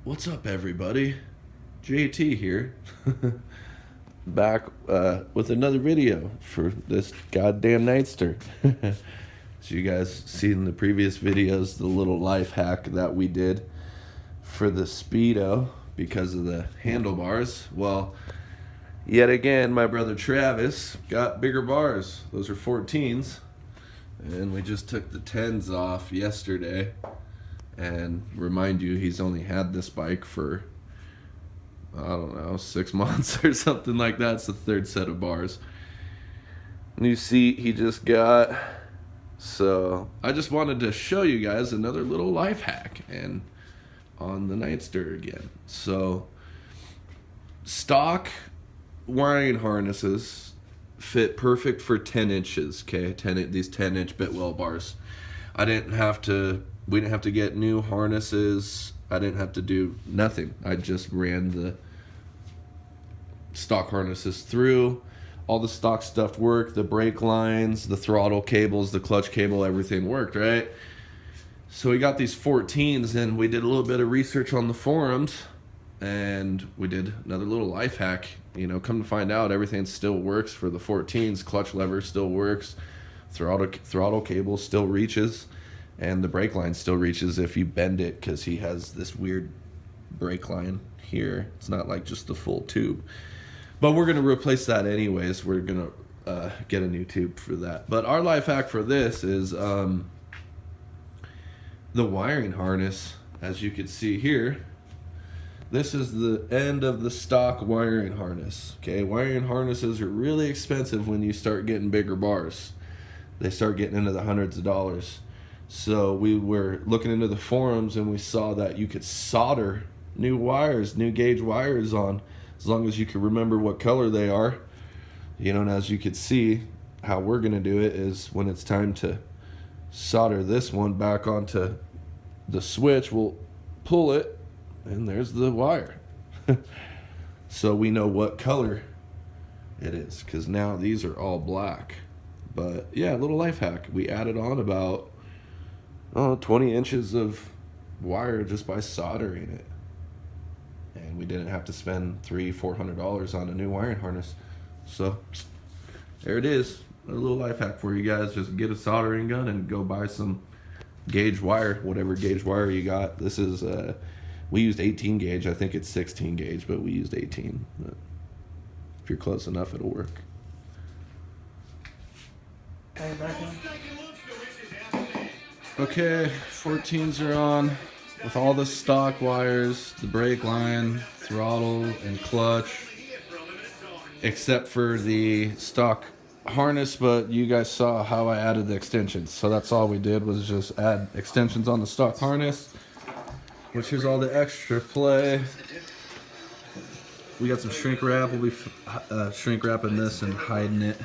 What's up, everybody? JT here. Back with another video for this goddamn nightster. So you guys seen in the previous videos the little life hack that we did for the Speedo because of the handlebars. Well, yet again, my brother Travis got bigger bars. Those are 14s. And we just took the 10s off yesterday. And remind you, he's only had this bike for, I don't know, 6 months or something like that. It's the third set of bars. New seat he just got. So I just wanted to show you guys another little life hack and on the nightster again. So stock wiring harnesses fit perfect for 10 inches, okay? These 10-inch Bitwell bars. We didn't have to get new harnesses. I didn't have to do nothing. I just ran the stock harnesses through. All the stock stuff worked. The brake lines, the throttle cables, the clutch cable, everything worked, right? So we got these 14s, and we did a little bit of research on the forums, and we did another little life hack. You know, come to find out, everything still works for the 14s. Clutch lever still works. Throttle cable still reaches. And the brake line still reaches if you bend it, because he has this weird brake line here. It's not like just the full tube. But we're going to replace that anyways. We're going to get a new tube for that. But our life hack for this is the wiring harness. As you can see here, this is the end of the stock wiring harness. Okay, wiring harnesses are really expensive when you start getting bigger bars. They start getting into the hundreds of dollars. So we were looking into the forums, and we saw that you could solder new wires, new gauge wires on, as long as you can remember what color they are. You know, and as you can see, how we're going to do it is when it's time to solder this one back onto the switch, we'll pull it, and there's the wire. So we know what color it is, because now these are all black. But yeah, little life hack. We added on about 20 inches of wire just by soldering it, and we didn't have to spend $300-400 on a new wiring harness. So there it is, a little life hack for you guys. Just get a soldering gun and go buy some gauge wire, whatever gauge wire you got. This is we used 18 gauge. I think it's 16 gauge, but we used 18. But if you're close enough, it'll work. Okay, 14s are on with all the stock wires, the brake line, throttle, and clutch, except for the stock harness. But you guys saw how I added the extensions, so that's all we did was just add extensions on the stock harness, which here's all the extra play. We got some shrink wrap. We'll be shrink wrapping this and hiding it.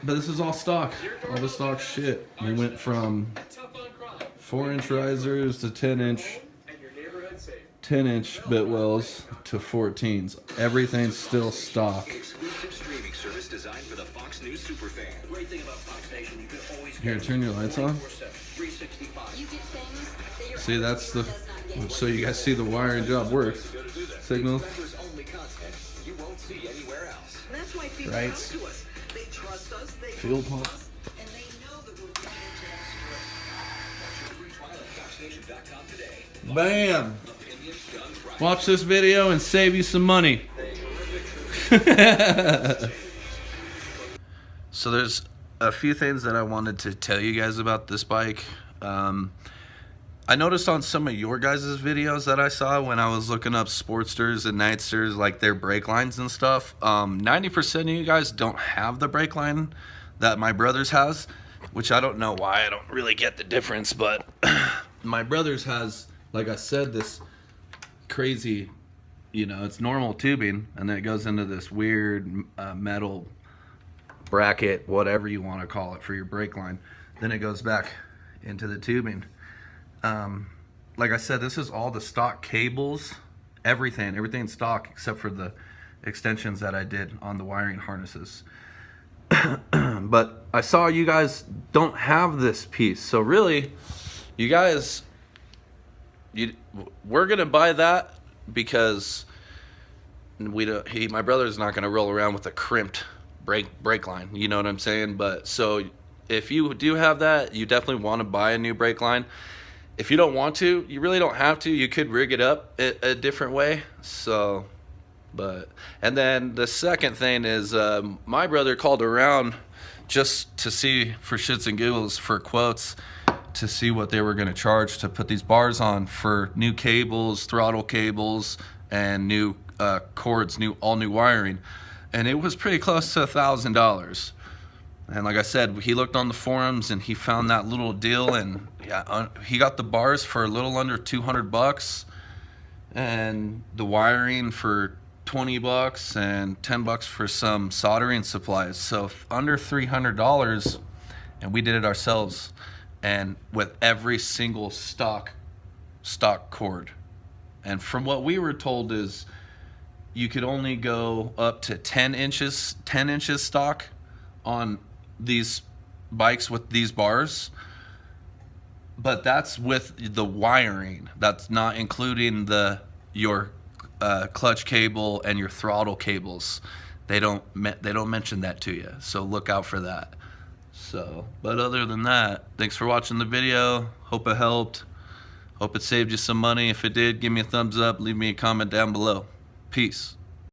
But this is all stock, all the stock shit. We went from 4-inch risers to 10-inch Bitwells to 14s. Everything's still stock. Here, turn your lights on. See, that's the, so you guys see the wiring job works. Signal. Right. Fuel pump. Bam! Watch this video and save you some money. So there's a few things that I wanted to tell you guys about this bike. I noticed on some of your guys' videos that I saw when I was looking up sportsters and nightsters, like their brake lines and stuff, 90% of you guys don't have the brake line that my brother's has, which I don't know why. I don't really get the difference, but my brother's has, like I said, this crazy, you know, it's normal tubing, and then it goes into this weird metal bracket, whatever you want to call it, for your brake line. Then it goes back into the tubing. Like I said, this is all the stock cables, everything's stock except for the extensions that I did on the wiring harnesses. But I saw you guys don't have this piece, so really you guys we're gonna buy that because my brother's not gonna roll around with a crimped brake line. You know what I'm saying? But so if you do have that, you definitely want to buy a new brake line. If you don't want to, you really don't have to. You could rig it up a different way. So, but and then the second thing is my brother called around just to see for shits and giggles for quotes to see what they were going to charge to put these bars on for new cables, throttle cables, and new cords, all new wiring, and it was pretty close to $1,000. And like I said, he looked on the forums and he found that little deal, and he got the bars for a little under $200, and the wiring for $20 and $10 for some soldering supplies. So under $300, and we did it ourselves, and with every single stock cord. And from what we were told is you could only go up to 10 inches stock on these bikes with these bars, but that's with the wiring. That's not including your clutch cable and your throttle cables. They don't mention that to you, so look out for that. So, but other than that, thanks for watching the video. Hope it helped. Hope it saved you some money. If it did, give me a thumbs up. Leave me a comment down below. Peace.